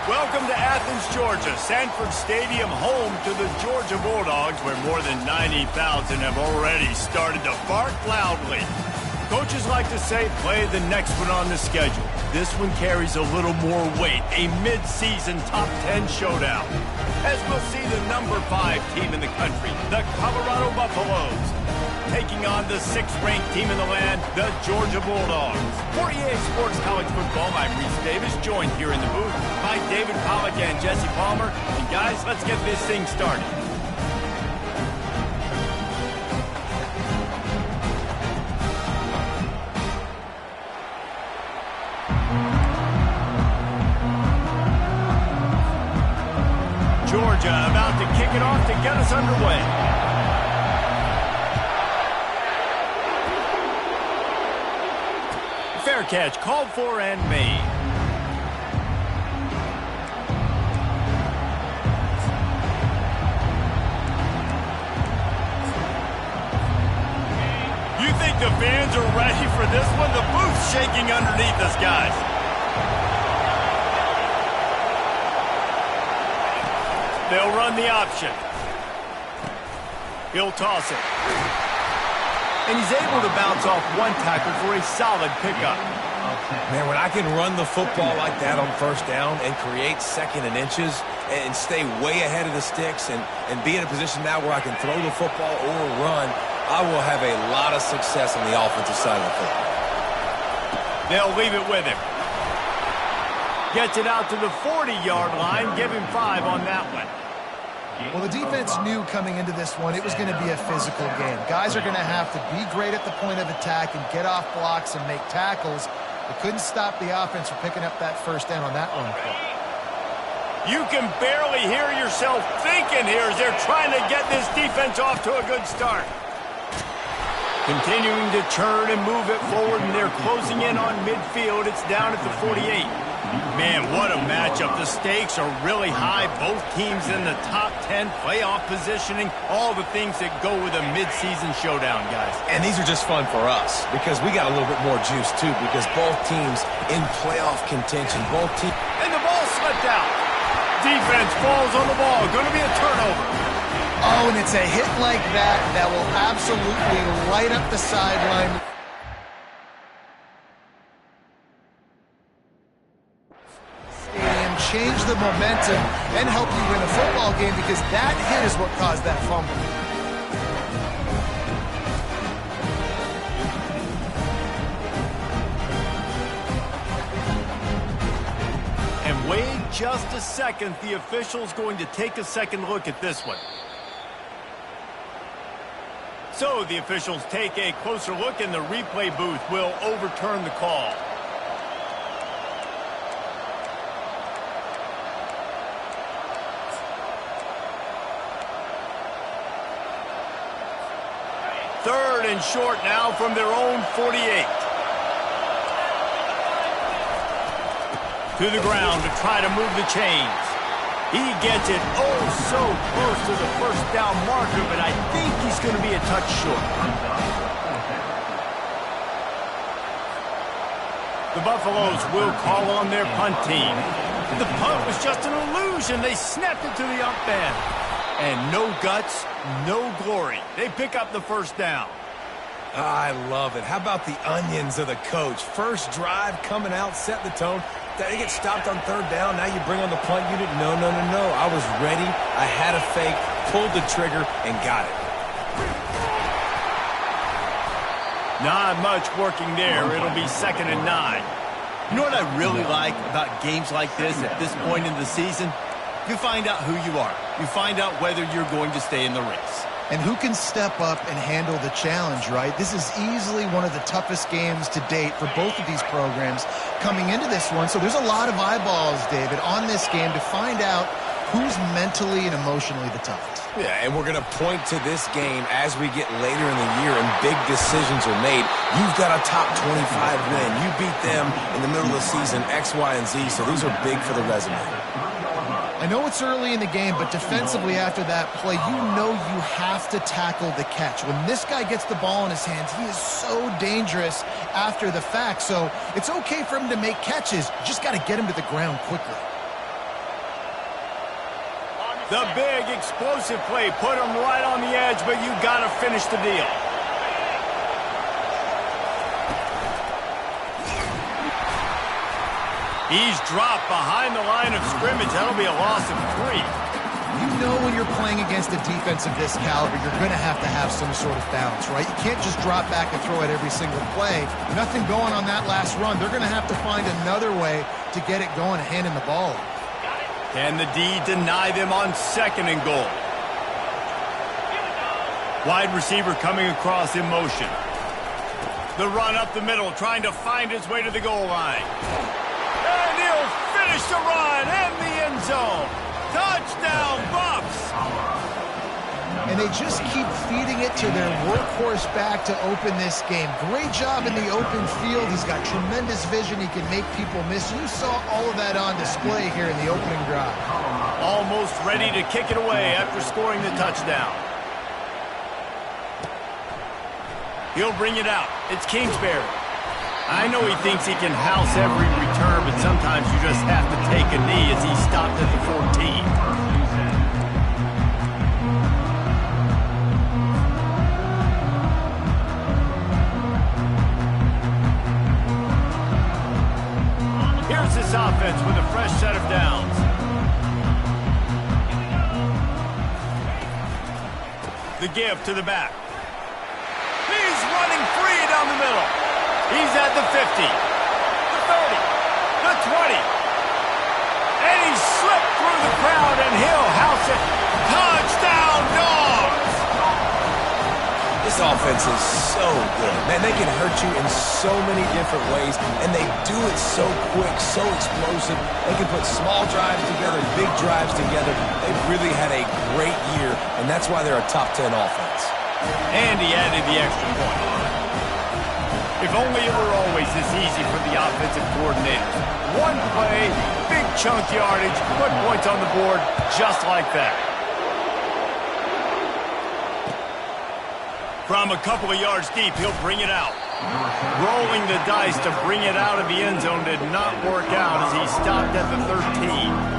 Welcome to Athens, Georgia, Sanford Stadium, home to the Georgia Bulldogs, where more than 90,000 have already started to bark loudly. Coaches like to say, play the next one on the schedule. This one carries a little more weight, a mid-season top 10 showdown. As we'll see the number 5 team in the country, the Colorado Buffaloes, taking on the 6th-ranked team in the land, the Georgia Bulldogs. For EA Sports College Football, I'm Reese Davis, joined here in the booth by David Pollack and Jesse Palmer. And guys, let's get this thing started. Georgia about to kick it off to get us underway. Fair catch, called for and made. You think the fans are ready for this one? The booth's shaking underneath us, guys. They'll run the option. He'll toss it. And he's able to bounce off one tackle for a solid pickup. Man, when I can run the football like that on first down and create second and inches and stay way ahead of the sticks and be in a position now where I can throw the football or run, I will have a lot of success on the offensive side of the football. They'll leave it with him. Gets it out to the 40-yard line. Give him 5 on that one. Well, the defense knew coming into this one it was going to be a physical game. Guys are going to have to be great at the point of attack and get off blocks and make tackles. They couldn't stop the offense from picking up that first down on that run play. You can barely hear yourself thinking here as they're trying to get this defense off to a good start. Continuing to turn and move it forward, and they're closing in on midfield. It's down at the 48. Man, what a matchup. The stakes are really high. Both teams in the top 10, playoff positioning, all the things that go with a midseason showdown, guys. And these are just fun for us because we got a little bit more juice, too, because both teams in playoff contention, both teams. And the ball slipped out. Defense falls on the ball. Going to be a turnover. Oh, and it's a hit like that that will absolutely light up the sideline. Change the momentum and help you win a football game because that hit is what caused that fumble. And wait just a second. The official's going to take a second look at this one. So the officials take a closer look and the replay booth will overturn the call. Third and short now from their own 48. To the ground to try to move the chains. He gets it oh so close to the first down marker, but I think he's going to be a touch short. The Buffaloes will call on their punt team. The punt was just an illusion. They snapped it to the up man. And no guts, no glory. They pick up the first down. I love it. How about the onions of the coach? First drive coming out, set the tone. They get stopped on third down. Now you bring on the punt unit. No. I was ready. I had a fake, pulled the trigger, and got it. Not much working there. It'll be 2nd and 9. You know what I really like about games like this at this point in the season? You find out who you are. You find out whether you're going to stay in the race. And who can step up and handle the challenge, right? This is easily one of the toughest games to date for both of these programs coming into this one. So there's a lot of eyeballs, David, on this game to find out who's mentally and emotionally the toughest. Yeah, and we're going to point to this game as we get later in the year and big decisions are made. You've got a top 25 win. You beat them in the middle of the season, X, Y, and Z, so these are big for the resume. I know it's early in the game, but defensively after that play, you know you have to tackle the catch. When this guy gets the ball in his hands, he is so dangerous after the fact. So it's okay for him to make catches. You just got to get him to the ground quickly. The big explosive play put him right on the edge, but you got to finish the deal. He's dropped behind the line of scrimmage. That'll be a loss of 3. You know when you're playing against a defense of this caliber, you're going to have some sort of balance, right? You can't just drop back and throw it every single play. Nothing going on that last run. They're going to have to find another way to get it going, handing the ball. Can the D deny them on 2nd and goal? Wide receiver coming across in motion. The run up the middle, trying to find his way to the goal line. And he'll finish the run in the end zone. Touchdown, Buffs! And they just keep feeding it to their workhorse back to open this game. Great job in the open field. He's got tremendous vision. He can make people miss. You saw all of that on display here in the opening drive. Almost ready to kick it away after scoring the touchdown. He'll bring it out. It's Kingsbury. I know he thinks he can house every return, but sometimes you just have to take a knee as he stopped at the 14. Here's this offense with a fresh set of downs. The give to the back. He's running free down the middle. He's at the 50, the 30, the 20. And he slipped through the crowd, and he'll house it. Touchdown, Dogs! This offense is so good. Man, they can hurt you in so many different ways, and they do it so quick, so explosive. They can put small drives together, big drives together. They've really had a great year, and that's why they're a top 10 offense. And he added the extra point. If only it were always this easy for the offensive coordinators. One play, big chunk yardage, put points on the board just like that. From a couple of yards deep, he'll bring it out. Rolling the dice to bring it out of the end zone did not work out as he stopped at the 13.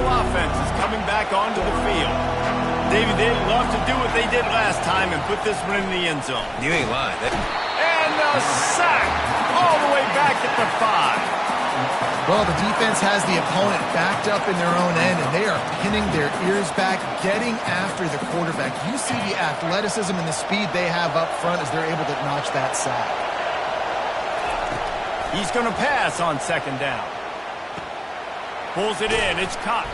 Offense is coming back onto the field. David, they'd love to do what they did last time and put this one in the end zone. You ain't lying. And a sack all the way back at the 5. Well, the defense has the opponent backed up in their own end, and they are pinning their ears back, getting after the quarterback. You see the athleticism and the speed they have up front as they're able to notch that sack. He's going to pass on 2nd down. Pulls it in. It's Cox.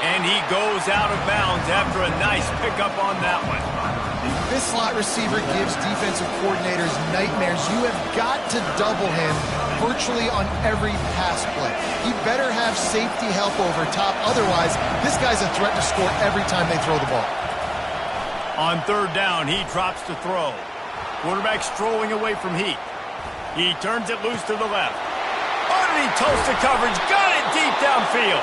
And he goes out of bounds after a nice pickup on that one. This slot receiver gives defensive coordinators nightmares. You have got to double him virtually on every pass play. He better have safety help over top. Otherwise, this guy's a threat to score every time they throw the ball. On 3rd down, he drops to throw. Quarterback strolling away from Heat. He turns it loose to the left. Underneath toasted coverage, got it deep downfield.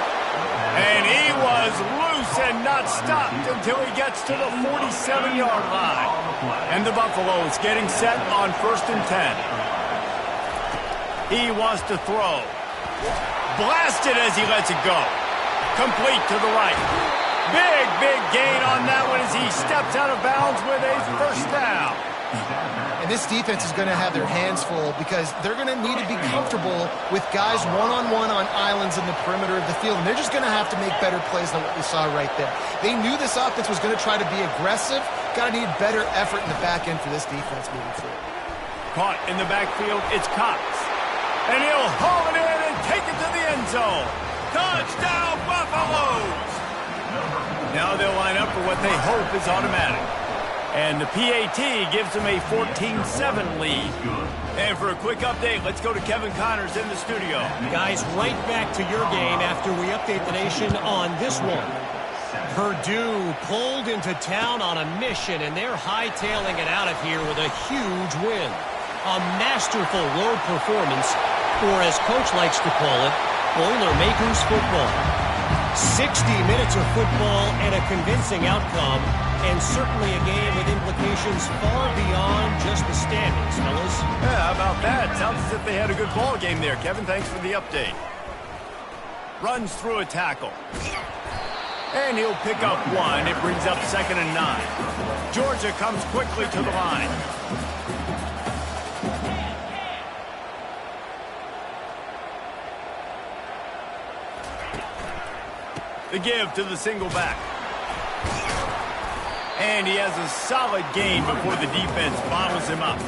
And he was loose and not stopped until he gets to the 47-yard line. And the Buffaloes getting set on 1st and 10. He wants to throw. Blasted as he lets it go. Complete to the right. Big gain on that one as he steps out of bounds with a 1st down. And this defense is going to have their hands full because they're going to need to be comfortable with guys one-on-one on islands in the perimeter of the field. And they're just going to have to make better plays than what we saw right there. They knew this offense was going to try to be aggressive. Got to need better effort in the back end for this defense moving forward. Caught in the backfield, it's Cox. And he'll haul it in and take it to the end zone. Touchdown, Buffaloes! Now they'll line up for what they hope is automatic. And the PAT gives them a 14-7 lead. And for a quick update, let's go to Kevin Connors in the studio. Guys, right back to your game after we update the nation on this one. Purdue pulled into town on a mission, and they're hightailing it out of here with a huge win. A masterful road performance, or as Coach likes to call it, Boilermakers football. 60 minutes of football and a convincing outcome, and certainly a game with implications far beyond just watch the standings, fellas. Yeah, how about that? Sounds as if they had a good ball game there, Kevin. Thanks for the update. Runs through a tackle. And he'll pick up one. It brings up 2nd and 9. Georgia comes quickly to the line. The give to the single back. And he has a solid gain before the defense bottles him up.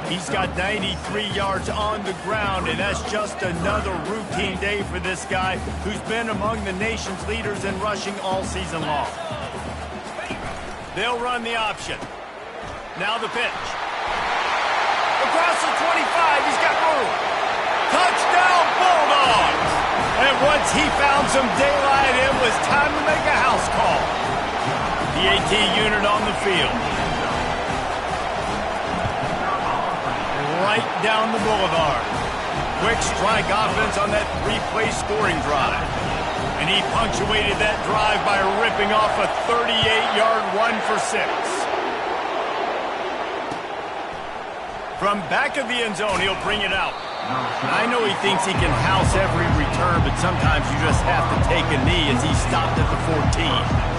He's got 93 yards on the ground, and that's just another routine day for this guy who's been among the nation's leaders in rushing all season long. They'll run the option. Now the pitch. Across the 25, he's got room. Touchdown, Bulldogs! And once he found some daylight, it was time to make a house call. The AT unit on the field. Right down the boulevard. Quick strike offense on that 3-play scoring drive. And he punctuated that drive by ripping off a 38-yard 1-for-6. From back of the end zone, he'll bring it out. I know he thinks he can house every return, but sometimes you just have to take a knee as he stopped at the 14.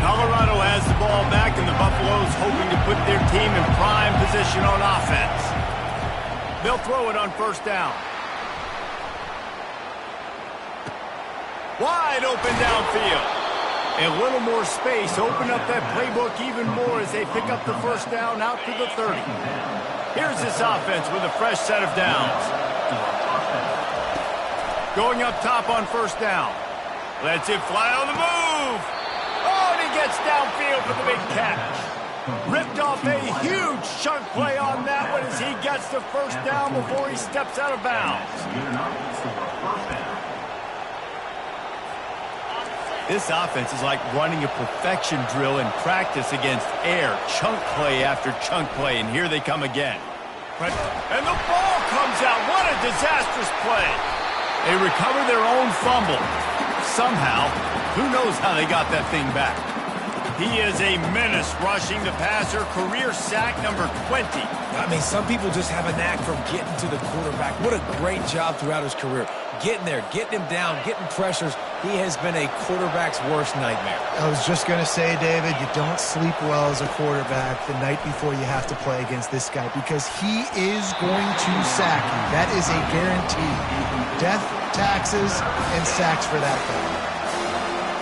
Colorado has the ball back, and the Buffaloes hoping to put their team in prime position on offense. They'll throw it on 1st down. Wide open downfield. A little more space. Open up that playbook even more as they pick up the 1st down out to the 30. Here's this offense with a fresh set of downs. Going up top on 1st down. Lets it fly on the move. Oh, and he gets downfield for the big catch. Ripped off a huge chunk play on that one as he gets the 1st down before he steps out of bounds. This offense is like running a perfection drill in practice against air. Chunk play after chunk play, and here they come again. And the ball comes out. What a disastrous play. They recover their own fumble. Somehow, who knows how they got that thing back. He is a menace rushing the passer. Career sack number 20. I mean, some people just have a knack for getting to the quarterback. What a great job throughout his career. Getting there, getting him down, getting pressures. He has been a quarterback's worst nightmare. I was just going to say, David, you don't sleep well as a quarterback the night before you have to play against this guy because he is going to sack you. That is a guarantee. Death, taxes, and sacks for that guy.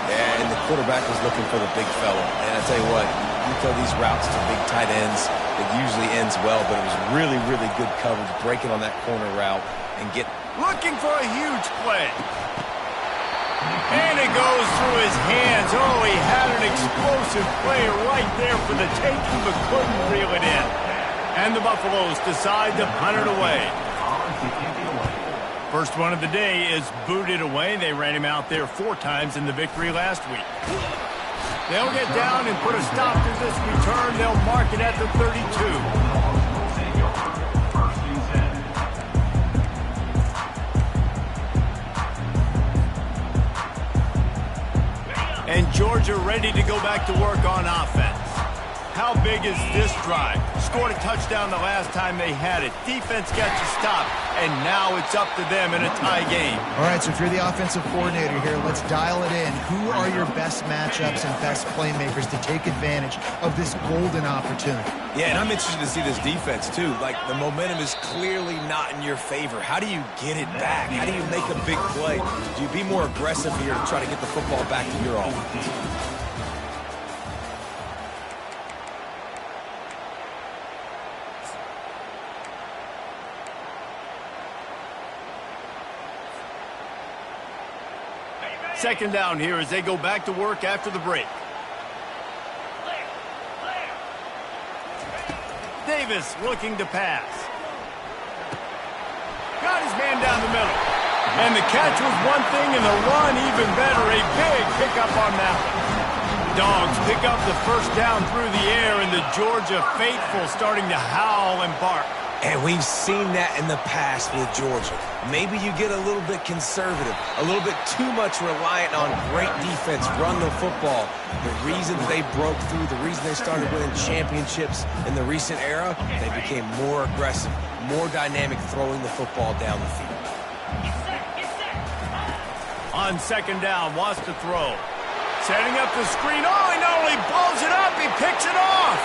Yeah, and the quarterback was looking for the big fella. And I tell you what, you throw these routes to big tight ends, it usually ends well, but it was really, really good coverage, breaking on that corner route and getting... Looking for a huge play. And it goes through his hands. Oh, he had an explosive play right there for the taking, but couldn't reel it in. And the Buffaloes decide to punt it away. First one of the day is booted away. They ran him out there 4 times in the victory last week. They'll get down and put a stop to this return. They'll mark it at the 32. And Georgia ready to go back to work on offense. How big is this drive? Scored a touchdown the last time they had it. Defense gets a stop, and now it's up to them in a tie game. All right, so if you're the offensive coordinator here, let's dial it in. Who are your best matchups and best playmakers to take advantage of this golden opportunity? Yeah, and I'm interested to see this defense, too. Like, the momentum is clearly not in your favor. How do you get it back? How do you make a big play? Do you be more aggressive here to try to get the football back to your offense? Second down here as they go back to work after the break. Davis looking to pass. Got his man down the middle. And the catch was one thing and the run even better. A big pickup on that one. Dogs pick up the 1st down through the air, and the Georgia faithful starting to howl and bark. And we've seen that in the past with Georgia. Maybe you get a little bit conservative, a little bit too much reliant on great defense, run the football. The reason they broke through, the reason they started winning championships in the recent era, they became more aggressive, more dynamic throwing the football down the field. On second down, wants to throw. Setting up the screen. Oh, he not only blows it up, he picks it off.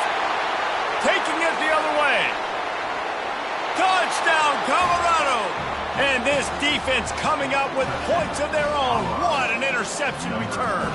Taking it the other way. Touchdown, Colorado! And this defense coming up with points of their own. What an interception return.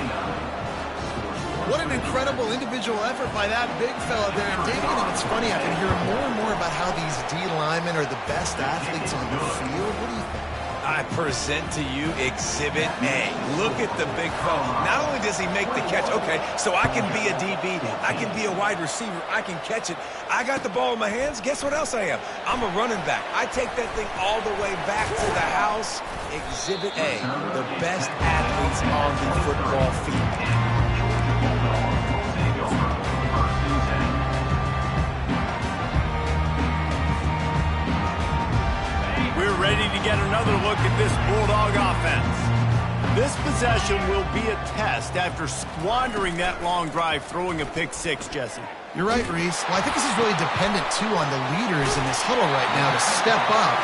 What an incredible individual effort by that big fella there. And David, it's funny, I've been hearing more and more about how these D linemen are the best athletes on the field. What do you think? I present to you Exhibit A. Look at the big fella. Not only does he make the catch, okay, so I can be a DB, I can be a wide receiver, I can catch it. I got the ball in my hands. Guess what else I am? I'm a running back. I take that thing all the way back to the house. Exhibit A, the best athletes on the football field. We're ready to get another look at this Bulldog offense. This possession will be a test after squandering that long drive throwing a pick six, Jesse. You're right, Reese. Well, I think this is really dependent, too, on the leaders in this huddle right now to step up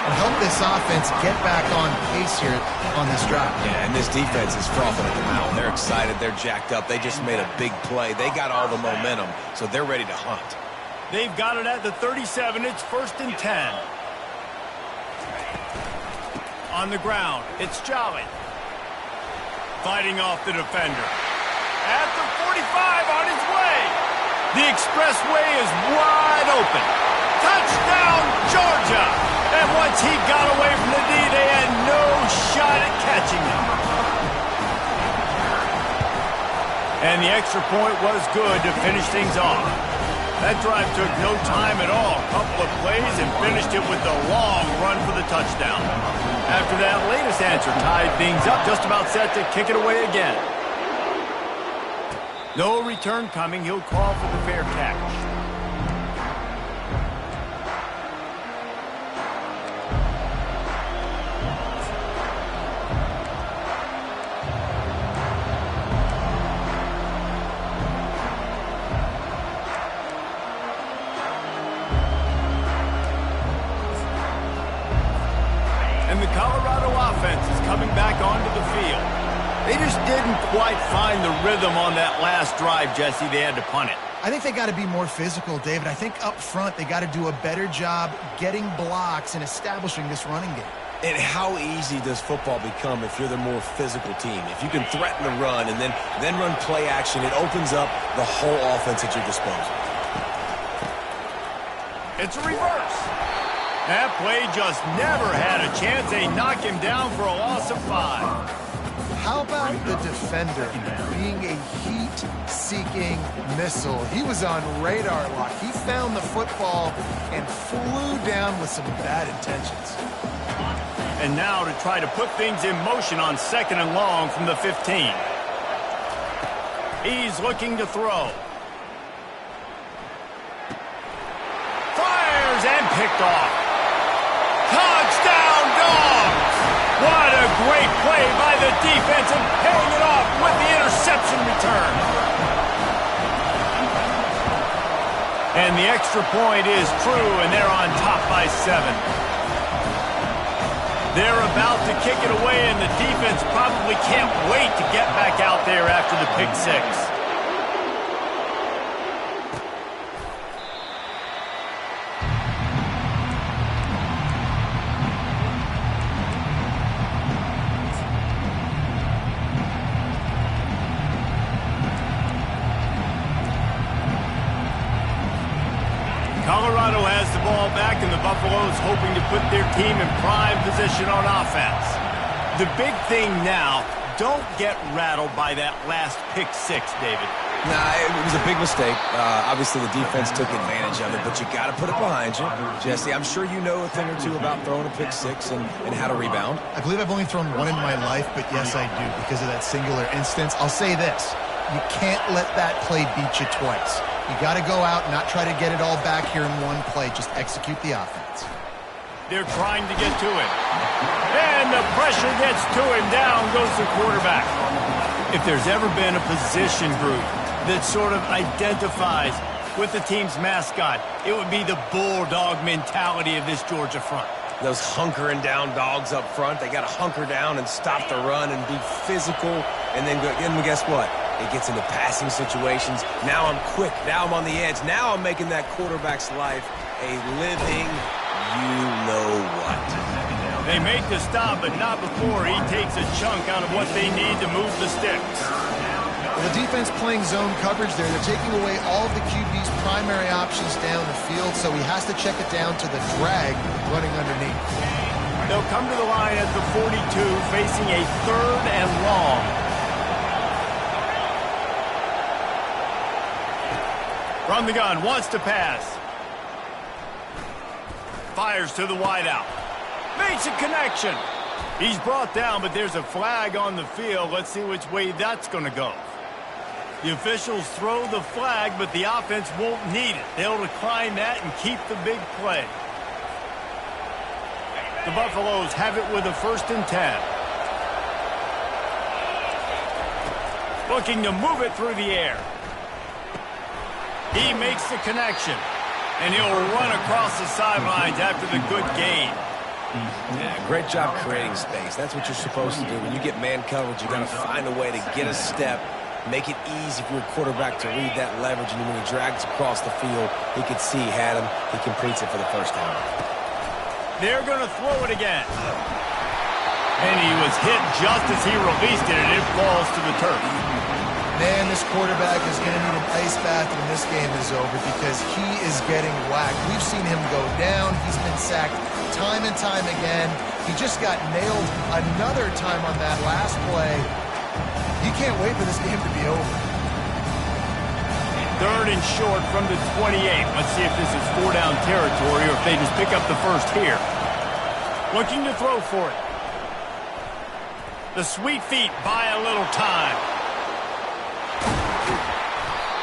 and help this offense get back on pace here on this drive. Yeah, and this defense is frothing at the mouth. They're excited. They're jacked up. They just made a big play. They got all the momentum, so they're ready to hunt. They've got it at the 37. It's 1st and 10. On the ground, it's Jolly. Fighting off the defender. At the 45, on his way. The expressway is wide open. Touchdown, Georgia! And once he got away from the D, they had no shot at catching him. And the extra point was good to finish things off. That drive took no time at all. A couple of plays and finished it with a long run for the touchdown. After that latest answer tied things up, just about set to kick it away again. No return coming. He'll call for the fair catch. Coming back onto the field. They just didn't quite find the rhythm on that last drive, Jesse. They had to punt it. I think they got to be more physical, David. I think up front they got to do a better job getting blocks and establishing this running game. And how easy does football become if you're the more physical team? If you can threaten the run and then run play action, it opens up the whole offense at your disposal. It's a reverse. That play just never had a chance. They knock him down for a loss of 5. How about the defender being a heat-seeking missile? He was on radar lock. He found the football and flew down with some bad intentions. And now to try to put things in motion on 2nd and long from the 15. He's looking to throw. Fires and picked off. Touchdown, Dogs! What a great play by the defense and paying it off with the interception return. And the extra point is true, and they're on top by 7. They're about to kick it away, and the defense probably can't wait to get back out there after the pick six. Colorado has the ball back, and the Buffaloes hoping to put their team in prime position on offense. The big thing now, don't get rattled by that last pick six, David. Nah, it was a big mistake. Obviously, the defense took advantage of it, but you got to put it behind you. Jesse, I'm sure you know a thing or two about throwing a pick six and how to rebound. I believe I've only thrown one in my life, but yes, I do because of that singular instance. I'll say this. You can't let that play beat you twice. You got to go out and not try to get it all back here in one play. Just execute the offense. They're trying to get to him. And the pressure gets to him. Down goes the quarterback. If there's ever been a position group that sort of identifies with the team's mascot, it would be the bulldog mentality of this Georgia front. Those hunkering down dogs up front, they got to hunker down and stop the run and be physical. And then guess what? It gets into passing situations. Now I'm quick. Now I'm on the edge. Now I'm making that quarterback's life a living you-know-what. They make the stop, but not before he takes a chunk out of what they need to move the sticks. Well, the defense playing zone coverage there. They're taking away all of the QB's primary options down the field, so he has to check it down to the drag running underneath. They'll come to the line at the 42, facing a 3rd and long. From the gun, wants to pass. Fires to the wideout. Makes a connection. He's brought down, but there's a flag on the field. Let's see which way that's going to go. The officials throw the flag, but the offense won't need it. They'll decline that and keep the big play. The Buffaloes have it with a 1st and 10. Looking to move it through the air. He makes the connection, and he'll run across the sidelines after the good gain. Yeah, great job creating space. That's what you're supposed to do. When you get man coverage, you got to find a way to get a step, make it easy for your quarterback to read that leverage, and when he drags across the field, he could see he had him. He completes it for the 1st down. They're going to throw it again. And he was hit just as he released it, and it falls to the turf. Man, this quarterback is going to need an ice bath when this game is over because he is getting whacked. We've seen him go down. He's been sacked time and time again. He just got nailed another time on that last play. You can't wait for this game to be over. 3rd and short from the 28. Let's see if this is 4-down territory or if they just pick up the 1st here. Looking to throw for it. The sweet feet buy a little time.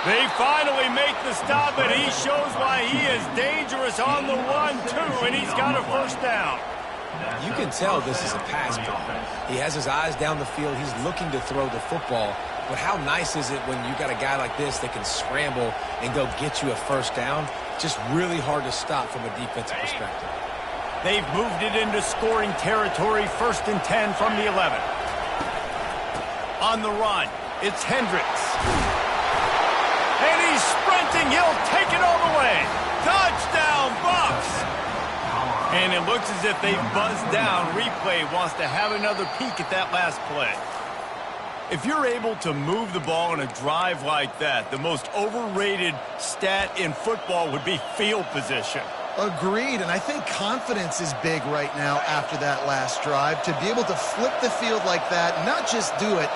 They finally make the stop, and he shows why he is dangerous on the run, too, and he's got a 1st down. You can tell this is a pass play. He has his eyes down the field. He's looking to throw the football. But how nice is it when you got a guy like this that can scramble and go get you a 1st down? Just really hard to stop from a defensive perspective. They've moved it into scoring territory, 1st and 10 from the 11. On the run, it's Hendricks. And he's sprinting. He'll take it all the way. Touchdown, Bucks. And it looks as if they've buzzed down. Replay wants to have another peek at that last play. If you're able to move the ball in a drive like that, the most overrated stat in football would be field position. Agreed, and I think confidence is big right now after that last drive. To be able to flip the field like that, not just do it,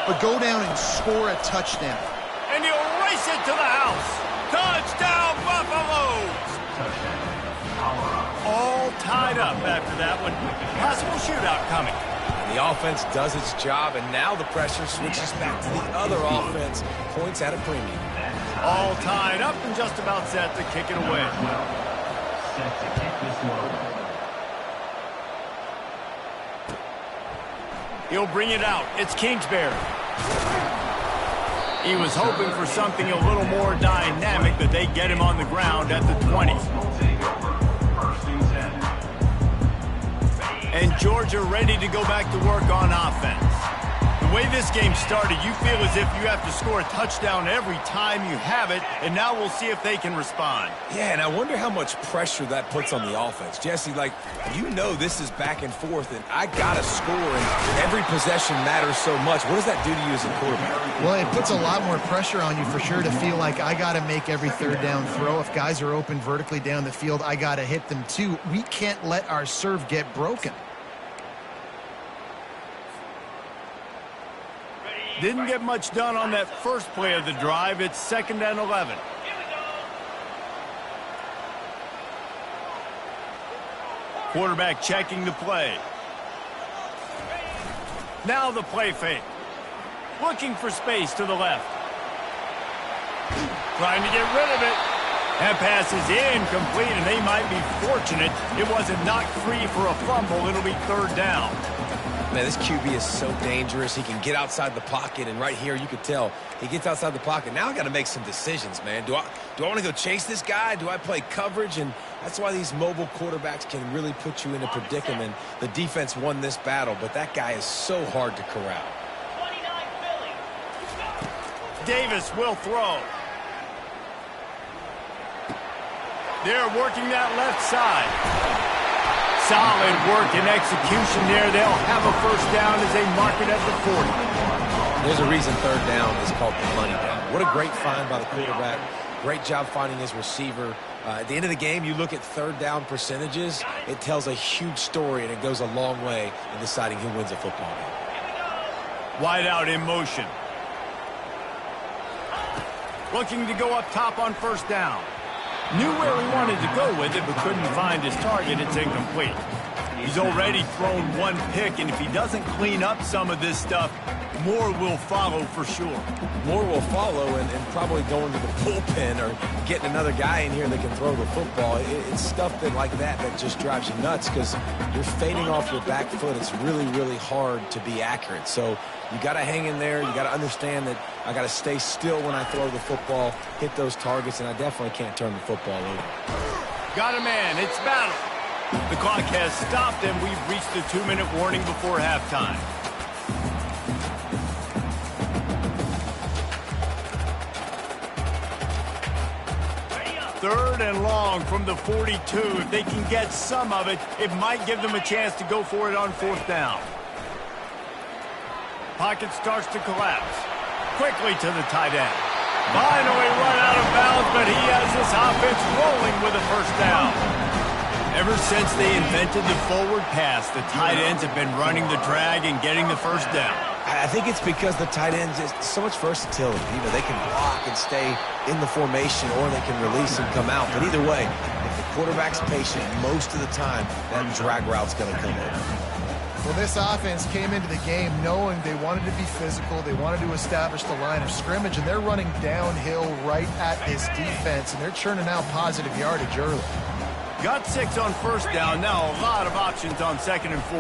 but go down and score a touchdown. And he'll race it to the house. Touchdown, Buffaloes! All tied up after that one. Possible shootout coming. And the offense does its job, and now the pressure switches back to the other offense. Points at a premium. All tied up and just about set to kick it away. He'll bring it out. It's Kingsbury. He was hoping for something a little more dynamic, but they get him on the ground at the 20. And Georgia ready to go back to work on offense. The way this game started, you feel as if you have to score a touchdown every time you have it, and now we'll see if they can respond. Yeah, and I wonder how much pressure that puts on the offense. Jesse, like, you know this is back and forth, and I got to score, and every possession matters so much. What does that do to you as a quarterback? Well, it puts a lot more pressure on you for sure to feel like I got to make every 3rd down throw. If guys are open vertically down the field, I got to hit them too. We can't let our serve get broken. Didn't get much done on that first play of the drive. It's 2nd and 11. Quarterback checking the play. Now the play fake. Looking for space to the left. Trying to get rid of it. That pass is incomplete, and they might be fortunate it wasn't knocked free for a fumble. It'll be third down. Man, this QB is so dangerous. He can get outside the pocket, and right here you could tell he gets outside the pocket. Now I got to make some decisions, man. Do I want to go chase this guy? Do I play coverage? And that's why these mobile quarterbacks can really put you in a predicament. The defense won this battle, but that guy is so hard to corral. Davis will throw. They're working that left side. Solid work and execution there. They'll have a first down as they mark it at the 40. There's a reason third down is called the money down. What a great find by the quarterback. Great job finding his receiver. At the end of the game, you look at third down percentages. It tells a huge story, and it goes a long way in deciding who wins a football game. Wide out in motion. Looking to go up top on first down. Knew where he wanted to go with it, but couldn't find his target. It's incomplete. He's already thrown one pick, and if he doesn't clean up some of this stuff, more will follow for sure. More will follow, and probably going to the bullpen or getting another guy in here that can throw the football. It's stuff like that just drives you nuts because you're fading off your back foot. It's really, really hard to be accurate. So you got to hang in there. You got to understand that I got to stay still when I throw the football, hit those targets, and I definitely can't turn the football over. Got a man. It's battle. The clock has stopped, and we've reached the 2-minute warning before halftime. Third and long from the 42. If they can get some of it, it might give them a chance to go for it on fourth down. Pocket starts to collapse. Quickly to the tight end. Finally run out of bounds, but he has this offense rolling with a first down. Ever since they invented the forward pass, the tight ends have been running the drag and getting the first down. I think it's because the tight ends is so much versatility. You know, they can block and stay in the formation, or they can release and come out. But either way, if the quarterback's patient most of the time, that drag route's going to come over. Well, this offense came into the game knowing they wanted to be physical. They wanted to establish the line of scrimmage, and they're running downhill right at this defense, and they're churning out positive yardage early. Got 6 on first down. Now a lot of options on second and 4.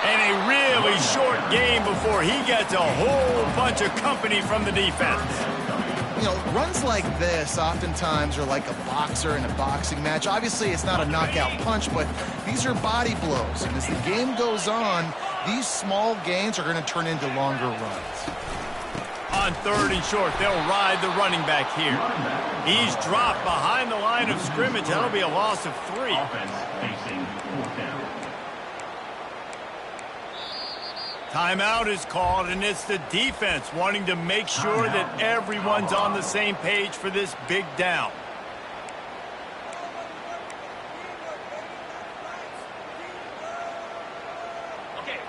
And a really short game before he gets a whole bunch of company from the defense. You know, runs like this oftentimes are like a boxer in a boxing match. Obviously, it's not a knockout punch, but these are body blows. And as the game goes on, these small gains are going to turn into longer runs. On third and short, they'll ride the running back here. He's dropped behind the line of scrimmage. That'll be a loss of 3. Timeout is called, and it's the defense wanting to make sure that everyone's on the same page for this big down.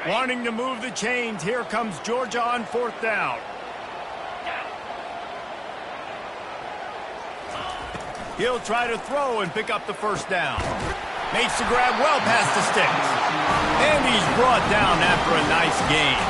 Wanting to move the chains. Here comes Georgia on fourth down. He'll try to throw and pick up the first down. Makes the grab well past the sticks. And he's brought down after a nice gain.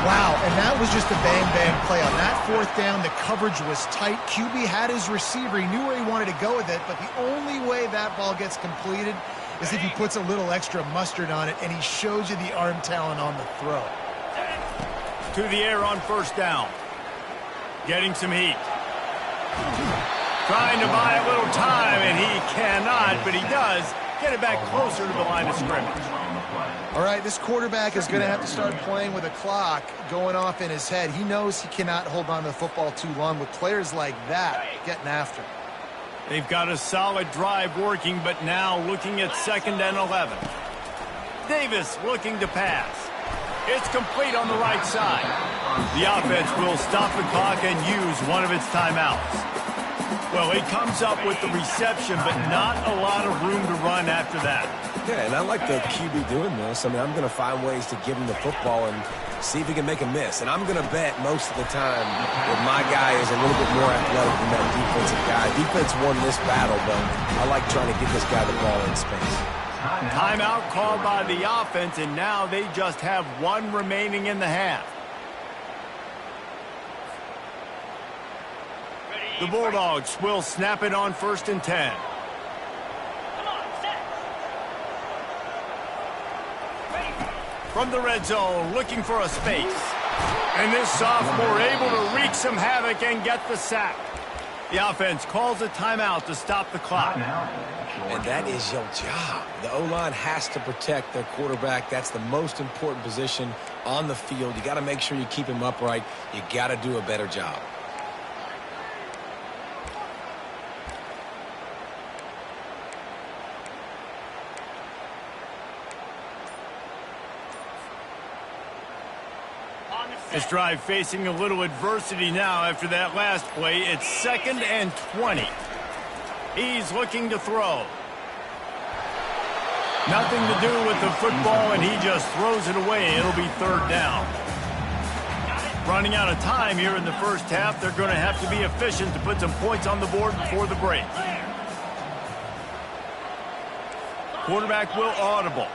Wow, and that was just a bang-bang play. On that fourth down, the coverage was tight. QB had his receiver. He knew where he wanted to go with it, but the only way that ball gets completed is if he puts a little extra mustard on it, and he shows you the arm talent on the throw. To the air on first down. Getting some heat. Trying to buy a little time, and he cannot, but he does get it back closer to the line of scrimmage. All right, this quarterback is going to have to start playing with a clock going off in his head. He knows he cannot hold on to the football too long with players like that getting after him. They've got a solid drive working, but now looking at 2nd and 11. Davis looking to pass. It's complete on the right side. The offense will stop the clock and use one of its timeouts. Well, he comes up with the reception, but not a lot of room to run after that. Yeah, and I like the QB doing this. I mean, I'm going to find ways to give him the football and see if he can make a miss. And I'm going to bet most of the time that my guy is a little bit more athletic than that defensive guy. Defense won this battle, but I like trying to get this guy the ball in space. Timeout called by the offense, and now they just have 1 remaining in the half. The Bulldogs will snap it on 1st and 10. From the red zone, looking for a space. And this sophomore able to wreak some havoc and get the sack. The offense calls a timeout to stop the clock. And that is your job. The O-line has to protect their quarterback. That's the most important position on the field. You got to make sure you keep him upright. You got to do a better job. This drive facing a little adversity now after that last play. It's 2nd and 20. He's looking to throw. Nothing to do with the football, and he just throws it away. It'll be 3rd down. Running out of time here in the first half. They're going to have to be efficient to put some points on the board before the break. Quarterback will audible.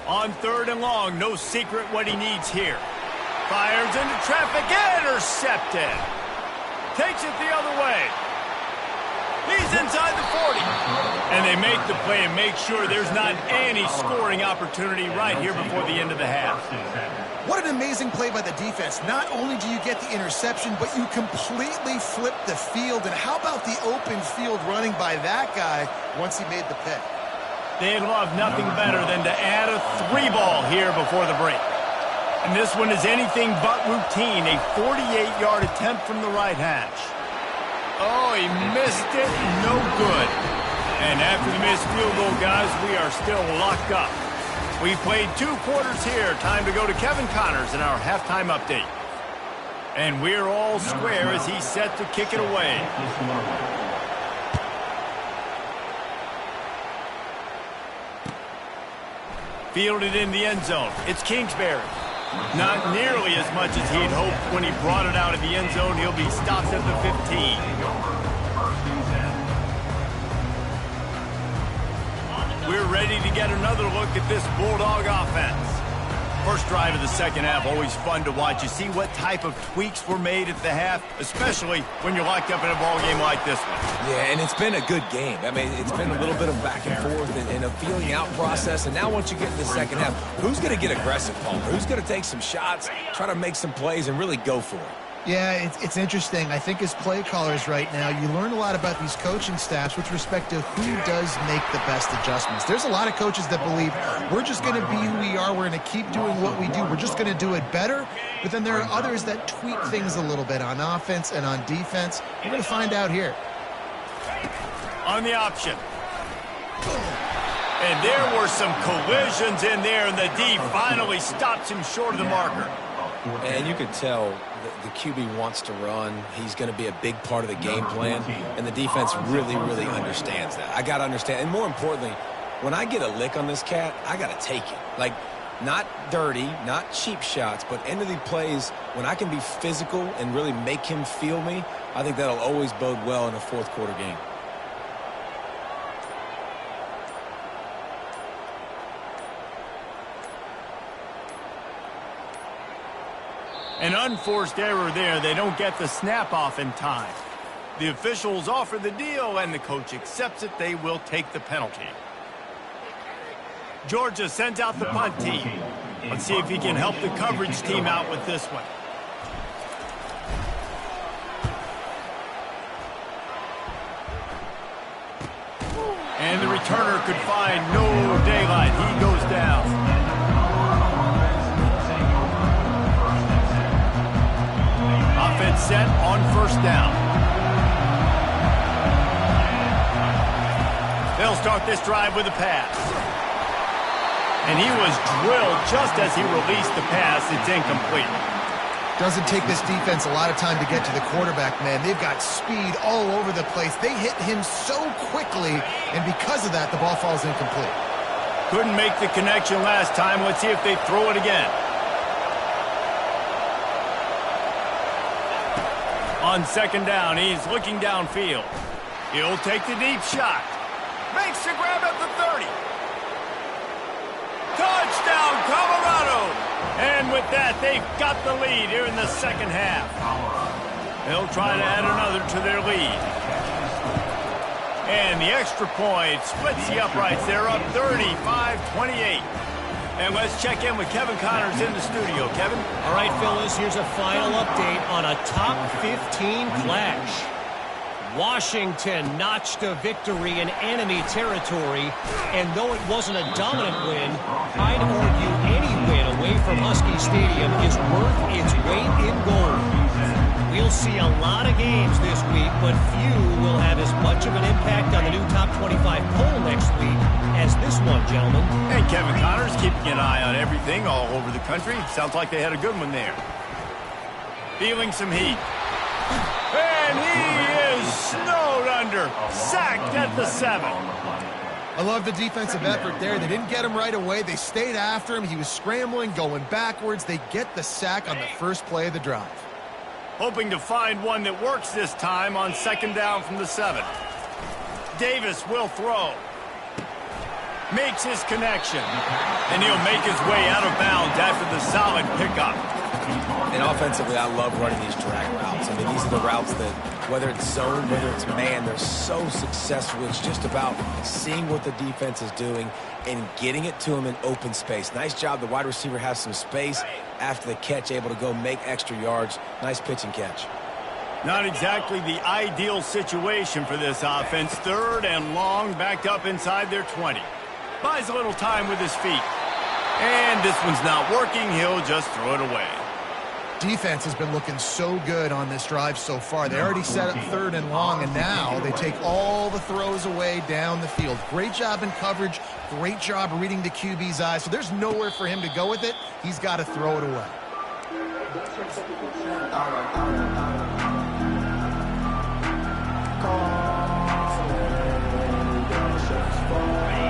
On 3rd and long, no secret what he needs here. Fires into traffic, intercepted. Takes it the other way. He's inside the 40. And they make the play and make sure there's not any scoring opportunity right here before the end of the half. What an amazing play by the defense. Not only do you get the interception, but you completely flip the field. And how about the open field running by that guy once he made the pick? They'd love nothing better than to add a 3-ball here before the break. And this one is anything but routine. A 48-yard attempt from the right hash. Oh, he missed it. No good. And after the missed field goal, guys, we are still locked up. We played 2 quarters here. Time to go to Kevin Connors in our halftime update. And we're all square as he's set to kick it away. Fielded in the end zone. It's Kingsbury. Not nearly as much as he'd hoped when he brought it out of the end zone. He'll be stopped at the 15. We're ready to get another look at this Bulldog offense. First drive of the second half, always fun to watch. You see what type of tweaks were made at the half, especially when you're locked up in a ball game like this one. Yeah, and it's been a good game. I mean, it's been a little bit of back and forth and a feeling out process. And now once you get in the second half, who's going to get aggressive, Palmer? Who's going to take some shots, try to make some plays, and really go for it? Yeah, it's interesting. I think as play callers right now, you learn a lot about these coaching staffs with respect to who does make the best adjustments. There's a lot of coaches that believe we're just going to be who we are. We're going to keep doing what we do. We're just going to do it better. But then there are others that tweak things a little bit on offense and on defense. We're going to find out here. On the option. And there were some collisions in there, and the D finally stops him short of the marker. And you can tell the QB wants to run. He's going to be a big part of the game plan, and the defense really, really understands that. I got to understand. And more importantly, when I get a lick on this cat, I got to take it. Like, not dirty, not cheap shots, but end of the plays, when I can be physical and really make him feel me, I think that'll always bode well in a fourth quarter game. An unforced error there. They don't get the snap off in time. The officials offer the deal, and the coach accepts it. They will take the penalty. Georgia sends out the punt team. Let's see if he can help the coverage team out with this one. And the returner could find no daylight. He goes down. Offense set on first down. They'll start this drive with a pass. And he was drilled just as he released the pass. It's incomplete. Doesn't take this defense a lot of time to get to the quarterback, man. They've got speed all over the place. They hit him so quickly, and because of that, the ball falls incomplete. Couldn't make the connection last time. Let's see if they throw it again. On second down, he's looking downfield. He'll take the deep shot. Makes the grab at the 30. Touchdown, Colorado! And with that, they've got the lead here in the second half. They'll try to add another to their lead. And the extra point splits the uprights. They're up 35-28. And let's check in with Kevin Connors in the studio. Kevin? All right, Phyllis, here's a final update on a top 15 clash. Washington notched a victory in enemy territory, and though it wasn't a dominant win, I'd argue any win away from Husky Stadium is worth its weight in gold. We'll see a lot of games this week, but few will have as much of an impact on the new top 25 poll next week as this one, gentlemen. And Kevin Connors keeping an eye on everything all over the country. Sounds like they had a good one there. Feeling some heat. And he is snowed under. Sacked at the 7. I love the defensive effort there. They didn't get him right away. They stayed after him. He was scrambling, going backwards. They get the sack on the first play of the drive. Hoping to find one that works this time on second down from the 7. Davis will throw. Makes his connection. And he'll make his way out of bounds after the solid pickup. And offensively, I love running these drag routes. I mean, these are the routes that, whether it's zone, whether it's man, they're so successful. It's just about seeing what the defense is doing and getting it to him in open space. Nice job. The wide receiver has some space after the catch, able to go make extra yards. Nice pitch and catch. Not exactly the ideal situation for this offense. Third and long, backed up inside their 20. Buys a little time with his feet. And this one's not working. He'll just throw it away. Defense has been looking so good on this drive so far. They already set up third and long, and now they take all the throws away down the field. Great job in coverage. Great job reading the QB's eyes. So there's nowhere for him to go with it. He's got to throw it away.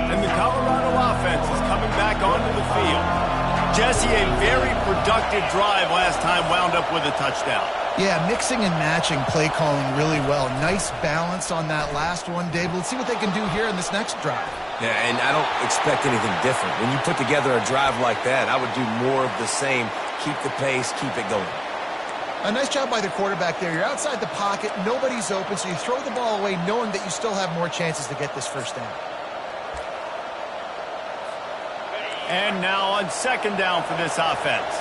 And the Colorado offense is coming back onto the field. Jesse, a very productive drive last time, wound up with a touchdown. Yeah, mixing and matching play calling really well. Nice balance on that last one, Dave. Let's see what they can do here in this next drive. Yeah, and I don't expect anything different. When you put together a drive like that, I would do more of the same. Keep the pace, keep it going. A nice job by the quarterback there. You're outside the pocket, nobody's open, so you throw the ball away knowing that you still have more chances to get this first down. And now on second down for this offense.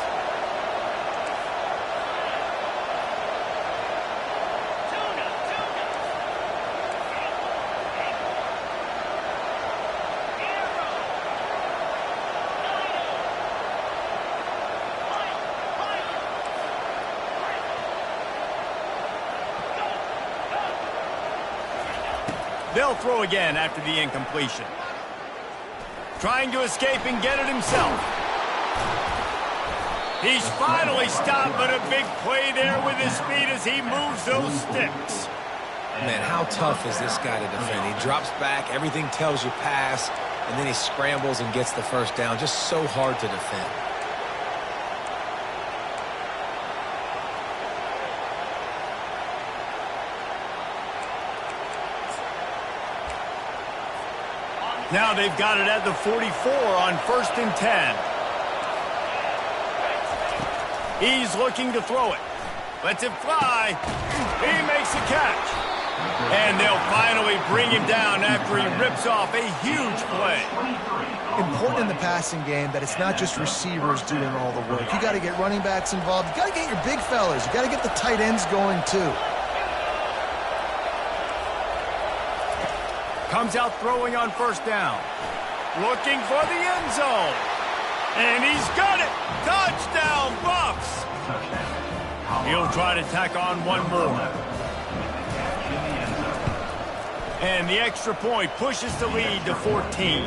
They'll throw again after the incompletion. Trying to escape and get it himself. He's finally stopped, but a big play there with his speed as he moves those sticks. Man, how tough is this guy to defend? He drops back, everything tells you pass, and then he scrambles and gets the first down. Just so hard to defend. Now they've got it at the 44 on 1st and 10. He's looking to throw it. Lets it fly. He makes the catch. And they'll finally bring him down after he rips off a huge play. Important in the passing game that it's not just receivers doing all the work. You got to get running backs involved. You got to get your big fellas. You got to get the tight ends going too. Comes out throwing on 1st down. Looking for the end zone. And he's got it. Touchdown, Buffs. He'll try to tack on one more. And the extra point pushes the lead to 14.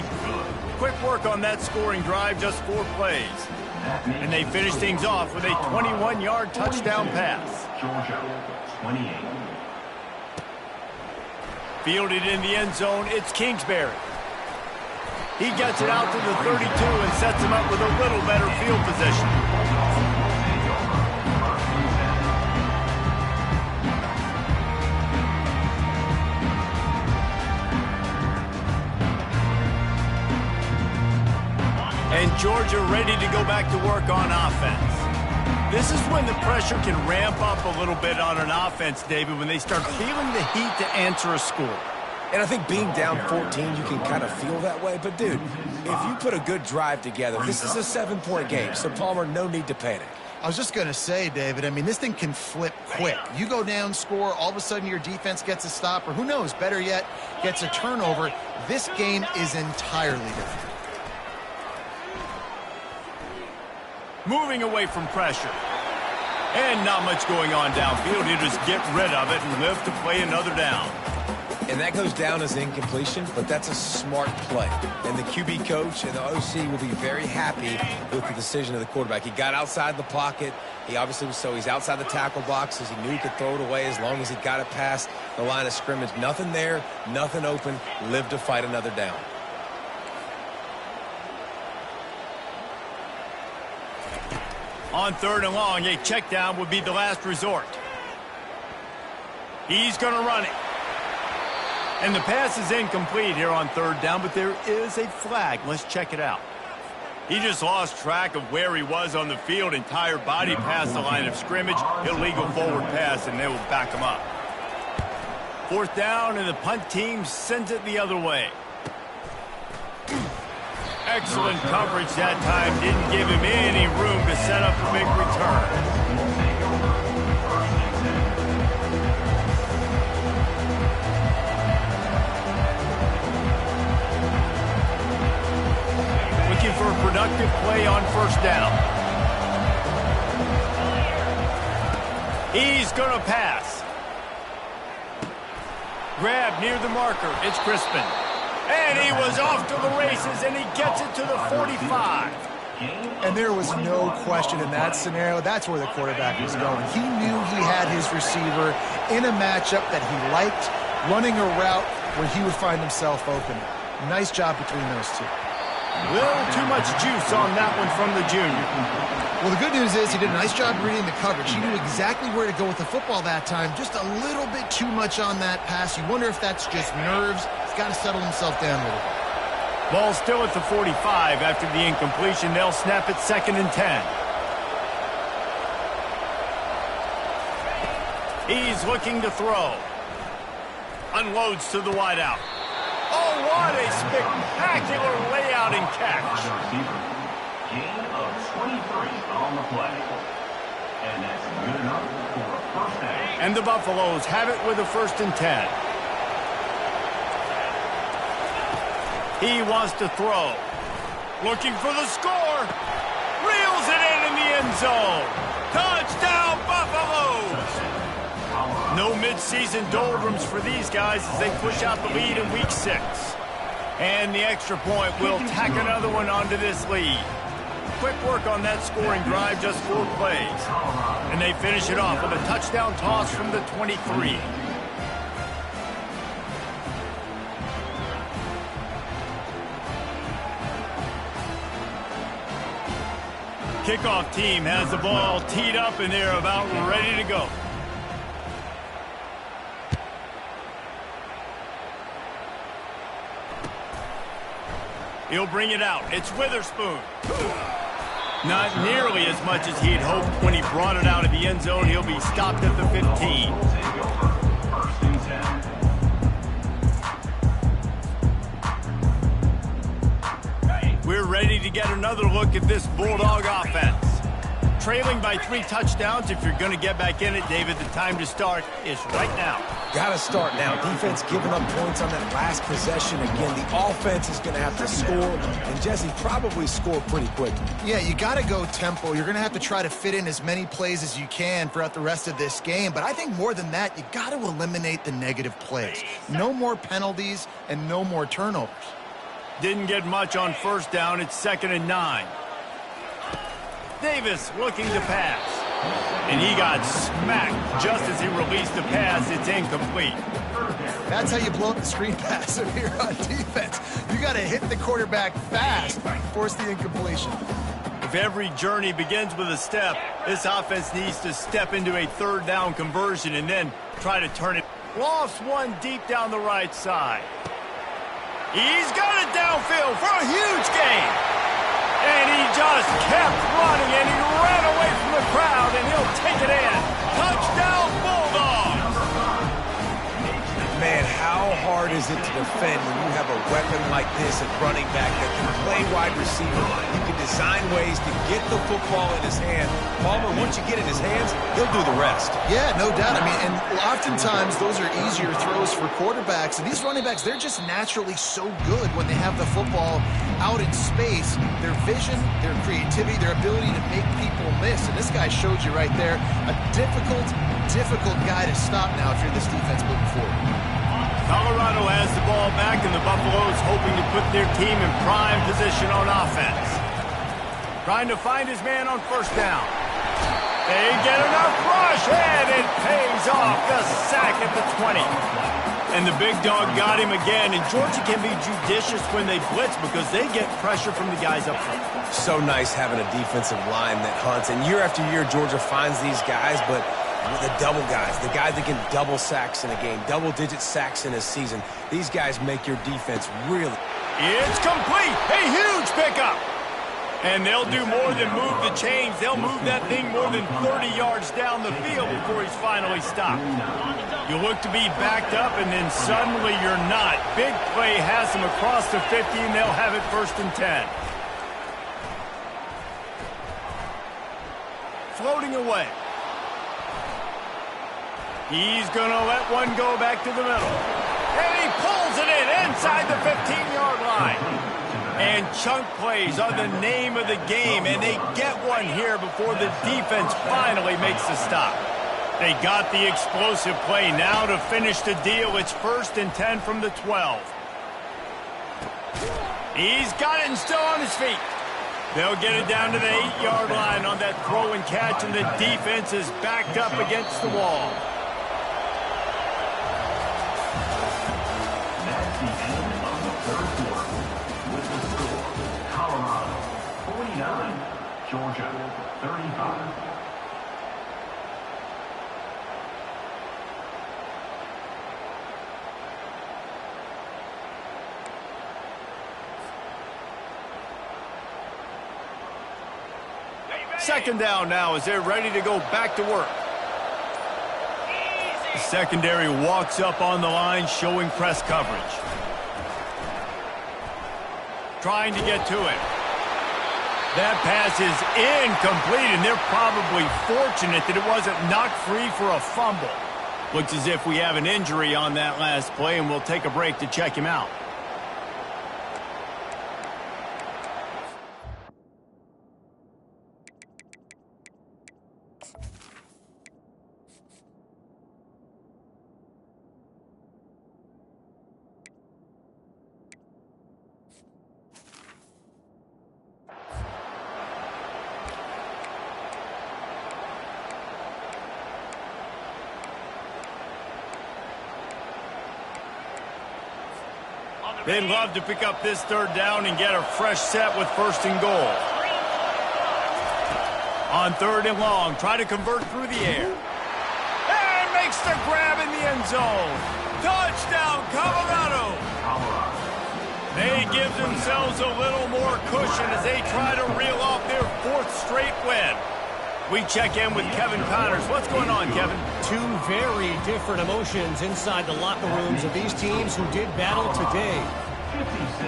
Quick work on that scoring drive, just 4 plays. And they finish things off with a 21-yard touchdown pass. Fielded in the end zone, it's Kingsbury. He gets it out to the 32 and sets him up with a little better field position. And Georgia ready to go back to work on offense. This is when the pressure can ramp up a little bit on an offense, David, when they start feeling the heat to answer a score. And I think being down 14, you can kind of feel that way. But, dude, if you put a good drive together, this is a 7-point game. So, Palmer, no need to panic. I was just going to say, David, I mean, this thing can flip quick. You go down, score, all of a sudden your defense gets a stop, or who knows, better yet, gets a turnover. This game is entirely different. Moving away from pressure. And not much going on downfield. He'll just get rid of it and live to play another down. And that goes down as incompletion, but that's a smart play. And the QB coach and the OC will be very happy with the decision of the quarterback. He got outside the pocket. He obviously was he's outside the tackle boxes. He knew he could throw it away as long as he got it past the line of scrimmage. Nothing there, nothing open. Live to fight another down. On 3rd and long, a check down would be the last resort. He's going to run it. And the pass is incomplete here on 3rd down, but there is a flag. Let's check it out. He just lost track of where he was on the field. Entire body past the line of scrimmage. Illegal forward pass, and they will back him up. 4th down, and the punt team sends it the other way. Excellent coverage that time. Didn't give him any room to set up a big return. For a productive play on 1st down. He's going to pass. Grab near the marker. It's Crispin. And he was off to the races, and he gets it to the 45. And there was no question in that scenario. That's where the quarterback was going. He knew he had his receiver in a matchup that he liked, running a route where he would find himself open. Nice job between those two. Little too much juice on that one from the junior. Well, the good news is he did a nice job reading the coverage. He knew exactly where to go with the football that time. Just a little bit too much on that pass. You wonder if that's just nerves. He's got to settle himself down a little bit. Ball still at the 45 after the incompletion. They'll snap it 2nd and 10. He's looking to throw. Unloads to the wideout. Oh, what a spectacular layout and catch. Gain of 23 on the play. And that's good enough for a 1st down. And the Buffaloes have it with a 1st and 10. He wants to throw. Looking for the score. Reels it in the end zone. Touchdown, Buffaloes! No midseason doldrums for these guys as they push out the lead in Week 6. And the extra point will tack another one onto this lead. Quick work on that scoring drive, just 4 plays. And they finish it off with a touchdown toss from the 23. Kickoff team has the ball teed up and they're about ready to go. He'll bring it out. It's Witherspoon. Not nearly as much as he'd hoped when he brought it out of the end zone. He'll be stopped at the 15. We're ready to get another look at this Bulldog offense. Trailing by 3 touchdowns. If you're going to get back in it, David, the time to start is right now. Got to start now. Defense giving up points on that last possession. Again, the offense is going to have to score, and Jesse probably score pretty quickly. Yeah, you got to go tempo. You're going to have to try to fit in as many plays as you can throughout the rest of this game. But I think more than that, you got to eliminate the negative plays. No more penalties and no more turnovers. Didn't get much on 1st down. It's 2nd and 9. Davis looking to pass. And he got smacked just as he released the pass. It's incomplete. That's how you blow up the screen pass if you're on defense. You got to hit the quarterback fast, force the incompletion. If every journey begins with a step, this offense needs to step into a 3rd down conversion and then try to turn it. Lofts one deep down the right side. He's got it downfield for a huge gain. And he just kept running, and he ran away from the crowd, and he'll take it in. Touchdown, Bulldogs! Man, how hard is it to defend when you have a weapon like this at running back that can play wide receiver? You can design ways to get the football in his hand. Palmer, once you get it in his hands, he'll do the rest. Yeah, no doubt. I mean, and oftentimes those are easier throws for quarterbacks. And these running backs, they're just naturally so good when they have the football out in space. Their vision, their creativity, their ability to make people miss. And this guy showed you right there, a difficult guy to stop now if you're this defense moving forward. Colorado has the ball back, and the Buffaloes hoping to put their team in prime position on offense. Trying to find his man on first down. They get enough rush, and it pays off. The sack at the 20. And the big dog got him again, and Georgia can be judicious when they blitz because they get pressure from the guys up front. So nice having a defensive line that hunts. And year after year, Georgia finds these guys, but the double guys, the guys that can double sacks in a game, double-digit sacks in a season. These guys make your defense really. It's complete. A huge pickup. And they'll do more than move the chains. They'll move that thing more than 30 yards down the field before he's finally stopped. You look to be backed up, and then suddenly you're not. Big play has them across the 50, and they'll have it 1st and 10. Floating away. He's going to let one go back to the middle. And he pulls it in inside the 15-yard line. And chunk plays are the name of the game, and they get one here before the defense finally makes the stop. They got the explosive play. Now to finish the deal, it's 1st and 10 from the 12. He's got it and still on his feet. They'll get it down to the 8-yard line on that throw and catch, and the defense is backed up against the wall. That's the end of the 3rd quarter. With the score, Colorado 49, Georgia 35. Second down now as they're ready to go back to work. The secondary walks up on the line, showing press coverage. Trying to get to it. That pass is incomplete, and they're probably fortunate that it wasn't knocked free for a fumble. Looks as if we have an injury on that last play, and we'll take a break to check him out. They'd love to pick up this 3rd down and get a fresh set with 1st and goal. On 3rd and long, try to convert through the air. And makes the grab in the end zone. Touchdown, Colorado! They give themselves a little more cushion as they try to reel off their 4th straight win. We check in with Kevin Connors. What's going on, Kevin? Two very different emotions inside the locker rooms of these teams who did battle today.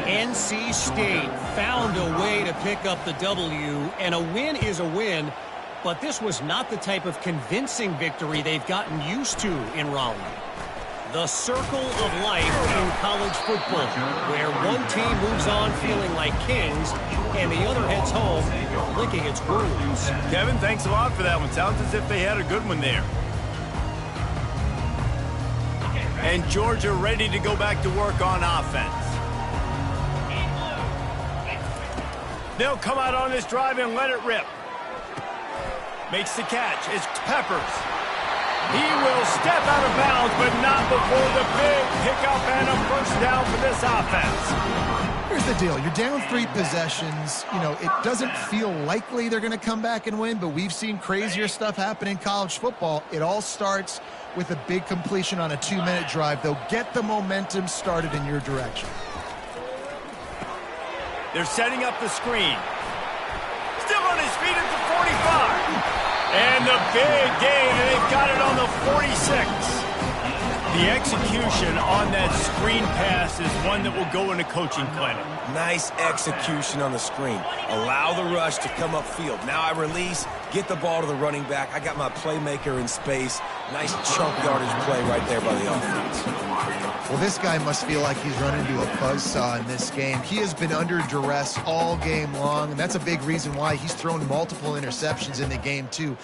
NC State found a way to pick up the W, and a win is a win, but this was not the type of convincing victory they've gotten used to in Raleigh. The circle of life in college football, where one team moves on feeling like kings and the other heads home licking its wounds. Kevin, thanks a lot for that one. Sounds as if they had a good one there. And Georgia ready to go back to work on offense. They'll come out on this drive and let it rip. Makes the catch. It's Peppers. He will step out of bounds, but not before the big pickup and a 1st down for this offense. Here's the deal. You're down 3 possessions. You know, it doesn't feel likely they're going to come back and win, but we've seen crazier stuff happen in college football. It all starts with a big completion on a 2-minute drive. They'll get the momentum started in your direction. They're setting up the screen. on his feet at the 45. And the big gain, and they've got it on the 46. The execution on that screen pass is one that will go in a coaching clinic. Nice execution on the screen. Allow the rush to come upfield. Now I release, get the ball to the running back. I got my playmaker in space. Nice chunk yardage play right there by the offense. Well, this guy must feel like he's run into a buzzsaw in this game. He has been under duress all game long, and that's a big reason why he's thrown multiple interceptions in the game, too.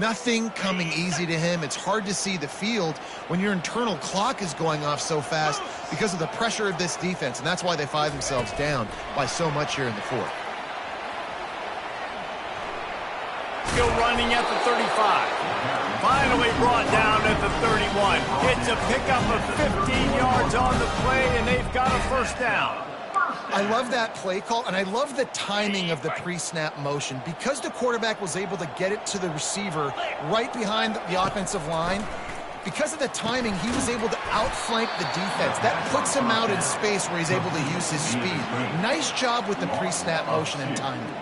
Nothing coming easy to him. It's hard to see the field when your internal clock is going off so fast because of the pressure of this defense, and that's why they find themselves down by so much here in the fourth. Still running at the 35. Finally brought down at the 31. It's a pickup of 15 yards on the play, and they've got a first down. I love that play call, and I love the timing of the pre-snap motion. Because the quarterback was able to get it to the receiver right behind the offensive line, because of the timing, he was able to outflank the defense. That puts him out in space where he's able to use his speed. Nice job with the pre-snap motion and timing.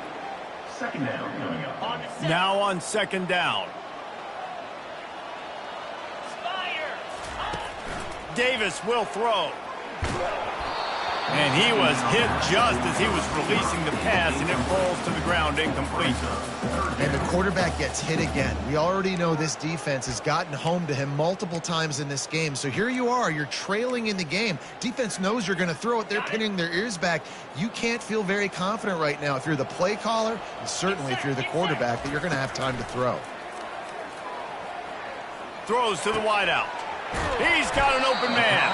Second down coming up. Now on second down. Davis will throw. And he was hit just as he was releasing the pass, and it falls to the ground incomplete. And the quarterback gets hit again. We already know this defense has gotten home to him multiple times in this game. So here you are, you're trailing in the game. Defense knows you're going to throw it. They're pinning their ears back. You can't feel very confident right now if you're the play caller, and certainly if you're the quarterback, that you're going to have time to throw. Throws to the wideout. He's got an open man.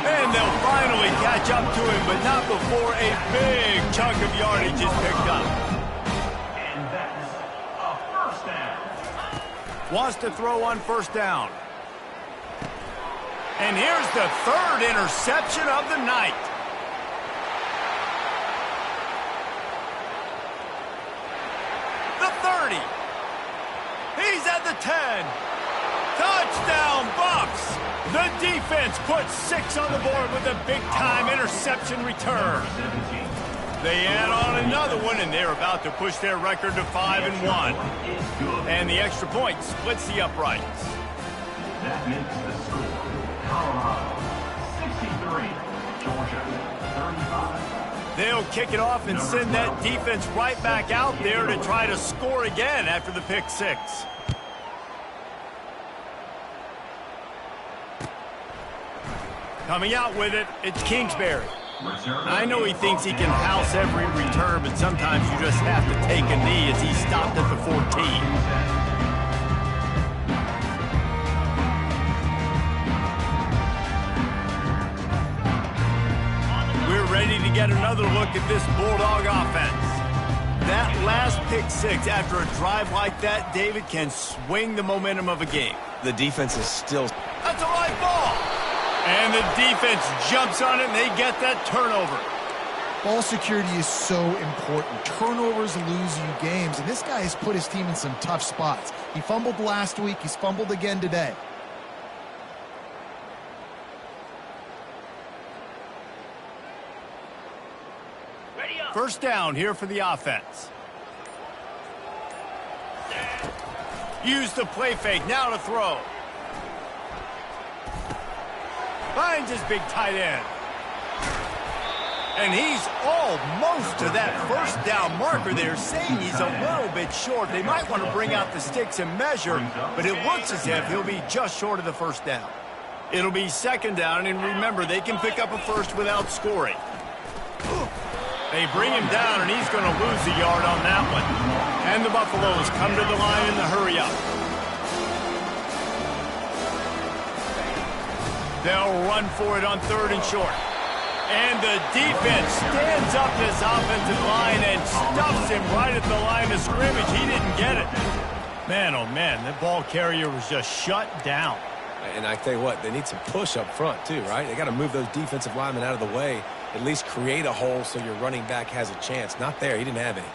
And they'll finally catch up to him, but not before a big chunk of yardage is picked up. And that's a first down. Wants to throw on first down. And here's the third interception of the night. The 30. He's at the 10. Touchdown, Bucks! The defense puts 6 on the board with a big-time interception return. They add on another one, and they're about to push their record to 5-1. And the extra point splits the uprights. That makes the score. Colorado 63, Georgia 35. They'll kick it off and send that defense right back out there to try to score again after the pick 6. Coming out with it, it's Kingsbury. I know he thinks he can house every return, but sometimes you just have to take a knee as he stopped at the 14. We're ready to get another look at this Bulldog offense. That last pick 6 after a drive like that, David, can swing the momentum of a game. The defense is still... That's a right ball. And the defense jumps on it, and they get that turnover. Ball security is so important. Turnovers lose you games, and this guy has put his team in some tough spots. He fumbled last week. He's fumbled again today. First down here for the offense. Use the play fake, now to throw. Finds his big tight end. And he's almost to that first down marker there, saying he's a little bit short. They might want to bring out the sticks and measure, but it looks as if he'll be just short of the first down. It'll be second down, and remember, they can pick up a first without scoring. They bring him down, and he's going to lose a yard on that one. And the Buffaloes come to the line in the hurry-up. They'll run for it on third and short. And the defense stands up this offensive line and stuffs him right at the line of scrimmage. He didn't get it. Man, oh man, the ball carrier was just shut down. And I tell you what, they need some push up front too, right? They got to move those defensive linemen out of the way, at least create a hole so your running back has a chance. Not there. He didn't have any.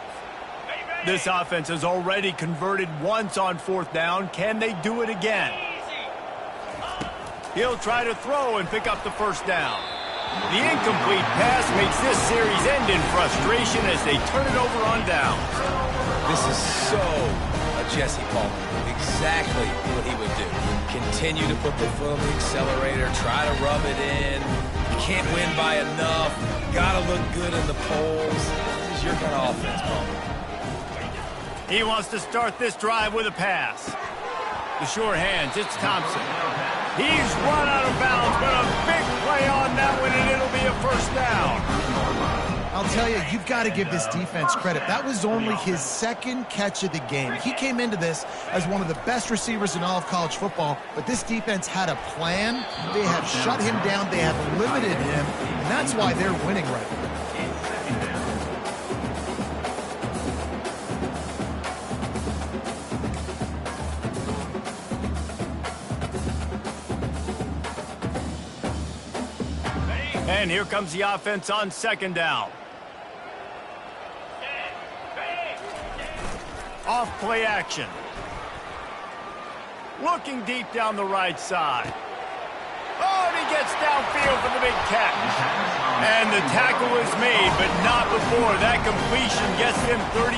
This offense has already converted once on fourth down. Can they do it again? He'll try to throw and pick up the first down. The incomplete pass makes this series end in frustration as they turn it over on down. This is so a Jesse Palmer. Exactly what he would do. Continue to put the foot on the accelerator, try to rub it in. You can't win by enough. Gotta look good in the polls. This is your kind of offense, Palmer. He wants to start this drive with a pass. The sure hands, it's Thompson. He's run out of bounds, but a big play on that one, and it'll be a first down. I'll tell you, you've got to give this defense credit. That was only his second catch of the game. He came into this as one of the best receivers in all of college football, but this defense had a plan. They have shut him down. They have limited him, and that's why they're winning right now. And here comes the offense on second down. Off play action. Looking deep down the right side. Oh, and he gets downfield for the big catch. And the tackle is made, but not before that completion gets him 30+.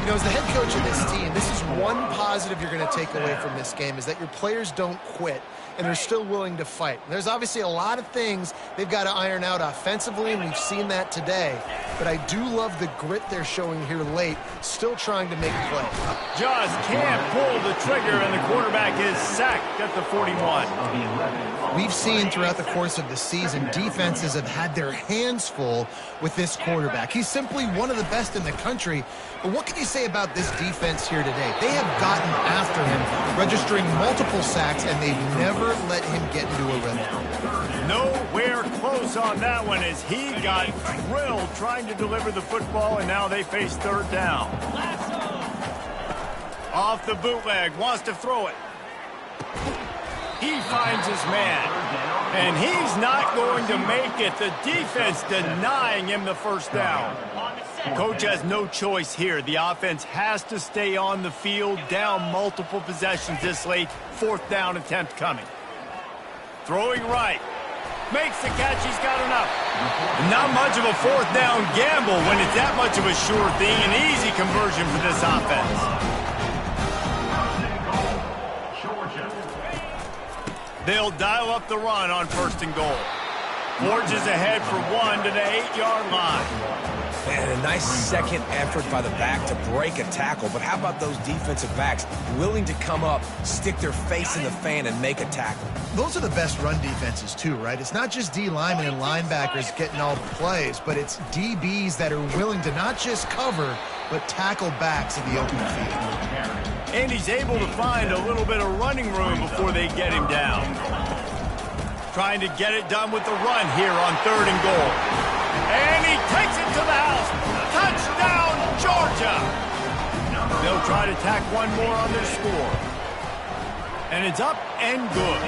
You know, as the head coach of this team, this is one positive you're going to take away from this game, is that your players don't quit and they're still willing to fight. There's obviously a lot of things they've got to iron out offensively, and we've seen that today. But I do love the grit they're showing here late, still trying to make a play. Just can't pull the trigger, and the quarterback is sacked at the 41. We've seen throughout the course of the season, defenses have had their hands full with this quarterback. He's simply one of the best in the country. But what can you say about this defense here today? They have gotten after him, registering multiple sacks, and they've never let him get into a rhythm. Nowhere close on that one as he got drilled trying to deliver the football, and now they face third down. Off the bootleg, wants to throw it. He finds his man, and he's not going to make it. The defense denying him the first down. Coach has no choice here. The offense has to stay on the field, down multiple possessions this late. Fourth down attempt coming. Throwing right. Makes the catch. He's got enough. Not much of a fourth down gamble when it's that much of a sure thing. An easy conversion for this offense. They'll dial up the run on first and goal. Forges ahead for one to the 8-yard line. And a nice second effort by the back to break a tackle. But how about those defensive backs willing to come up, stick their face in the fan, and make a tackle? Those are the best run defenses too, right? It's not just D linemen and linebackers getting all the plays, but it's DBs that are willing to not just cover, but tackle backs in the open field. And he's able to find a little bit of running room before they get him down. Trying to get it done with the run here on third and goal. And he takes it to the house. Touchdown, Georgia! They'll try to tack one more on their score. And it's up and good.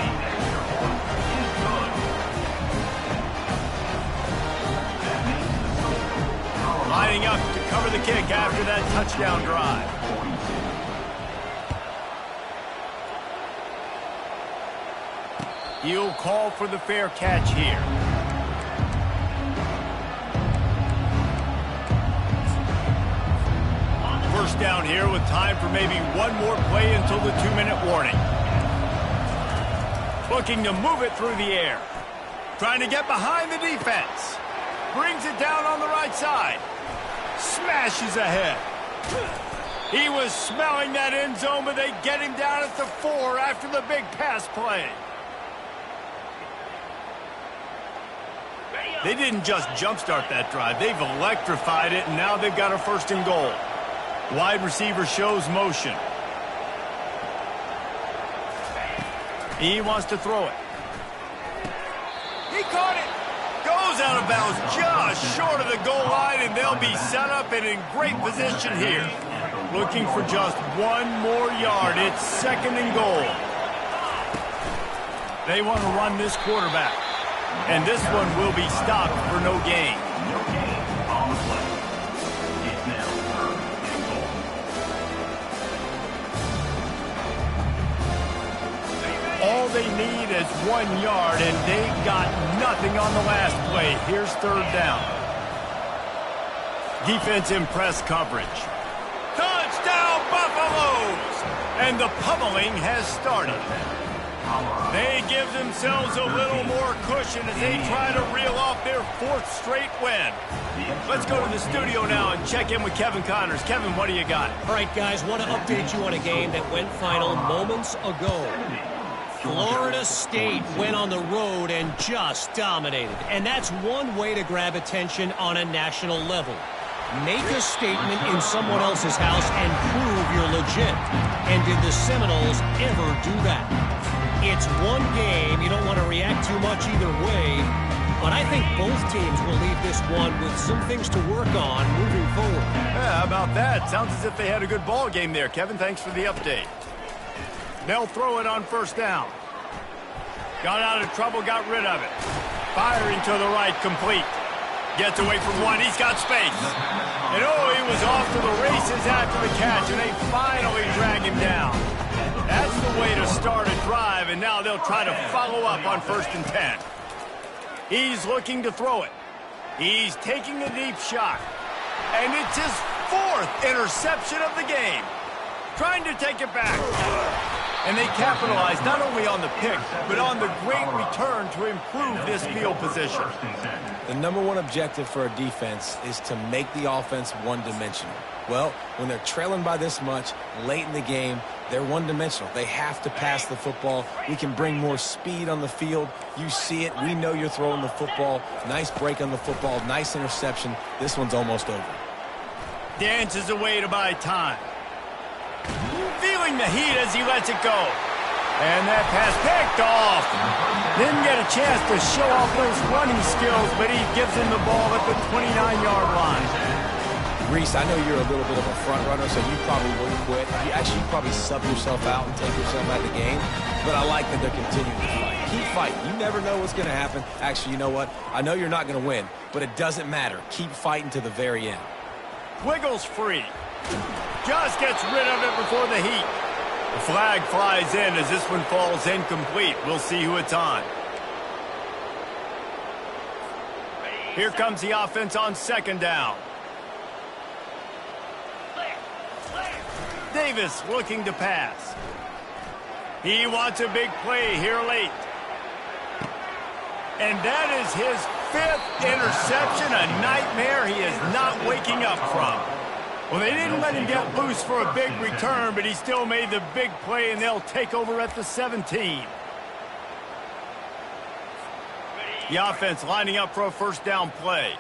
Lining up to cover the kick after that touchdown drive. He'll call for the fair catch here. First down here with time for maybe one more play until the 2-minute warning. Looking to move it through the air. Trying to get behind the defense. Brings it down on the right side. Smashes ahead. He was smelling that end zone, but they get him down at the 4 after the big pass play. They didn't just jumpstart that drive. They've electrified it, and now they've got a first and goal. Wide receiver shows motion. He wants to throw it. He caught it. Goes out of bounds just short of the goal line, and they'll be set up and in great position here. Looking for just one more yard. It's second and goal. They want to run this quarterback. And this one will be stopped for no gain. No gain on the play. It's now third and goal. All they need is 1 yard, and they got nothing on the last play. Here's third down. Defense in press coverage. blows, and the pummeling has started. They give themselves a little more cushion as they try to reel off their 4th straight win. Let's go to the studio now and check in with Kevin Connors. Kevin, what do you got? All right, guys, want to update you on a game that went final moments ago. Florida State went on the road and just dominated. And that's one way to grab attention on a national level. Make a statement in someone else's house and prove you're legit. And did the Seminoles ever do that? It's one game. You don't want to react too much either way. But I think both teams will leave this one with some things to work on moving forward. Yeah, how about that? Sounds as if they had a good ball game there. Kevin, thanks for the update. They'll throw it on 1st down. Got out of trouble, got rid of it. Firing to the right, complete. Gets away from one, he's got space. And oh, he was off to the races after the catch, and they finally drag him down. That's the way to start a drive, and now they'll try to follow up on 1st and 10. He's looking to throw it. He's taking a deep shot. And it's his 4th interception of the game. Trying to take it back. And they capitalize not only on the pick, but on the great return to improve this field position. The #1 objective for a defense is to make the offense one-dimensional. Well, when they're trailing by this much late in the game, they're one-dimensional. They have to pass the football. We can bring more speed on the field. You see it. We know you're throwing the football. Nice break on the football. Nice interception. This one's almost over. Dances away to buy time. Feeling the heat as he lets it go. And that pass picked off. Didn't get a chance to show off those running skills, but he gives him the ball at the 29-yard line. Reese, I know you're a little bit of a front runner, so you probably wouldn't quit. You actually probably sub yourself out and take yourself out of the game. But I like that they're continuing to fight. Keep fighting. You never know what's going to happen. Actually, you know what? I know you're not going to win, but it doesn't matter. Keep fighting to the very end. Wiggles free. Just gets rid of it before the heat. The flag flies in as this one falls incomplete. We'll see who it's on. Here comes the offense on 2nd down. Davis looking to pass. He wants a big play here late. And that is his 5th interception, a nightmare he is not waking up from. Well, they didn't let him get loose for a big return, but he still made the big play, and they'll take over at the 17. The offense lining up for a 1st down play.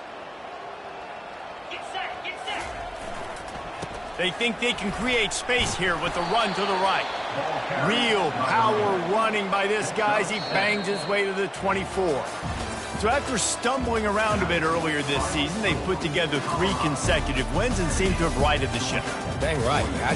They think they can create space here with the run to the right. Real power running by this guy as he bangs his way to the 24. So after stumbling around a bit earlier this season, they put together 3 consecutive wins and seem to have righted the ship. Dang right. How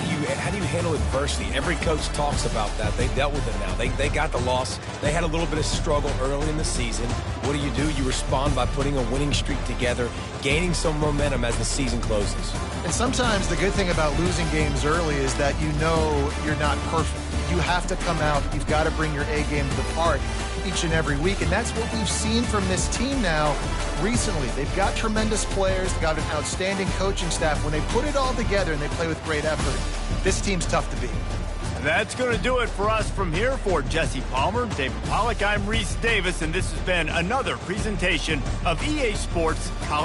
do you handle adversity? Every coach talks about that. They dealt with it now. They got the loss. They had a little bit of struggle early in the season. What do? You respond by putting a winning streak together, gaining some momentum as the season closes. And sometimes the good thing about losing games early is that you know you're not perfect. You have to come out. You've got to bring your A game to the park each and every week, and that's what we've seen from this team now recently. They've got tremendous players, they've got an outstanding coaching staff. When they put it all together and they play with great effort, this team's tough to beat. That's going to do it for us from here. For Jesse Palmer, David Pollack, I'm Reese Davis, and this has been another presentation of EA Sports College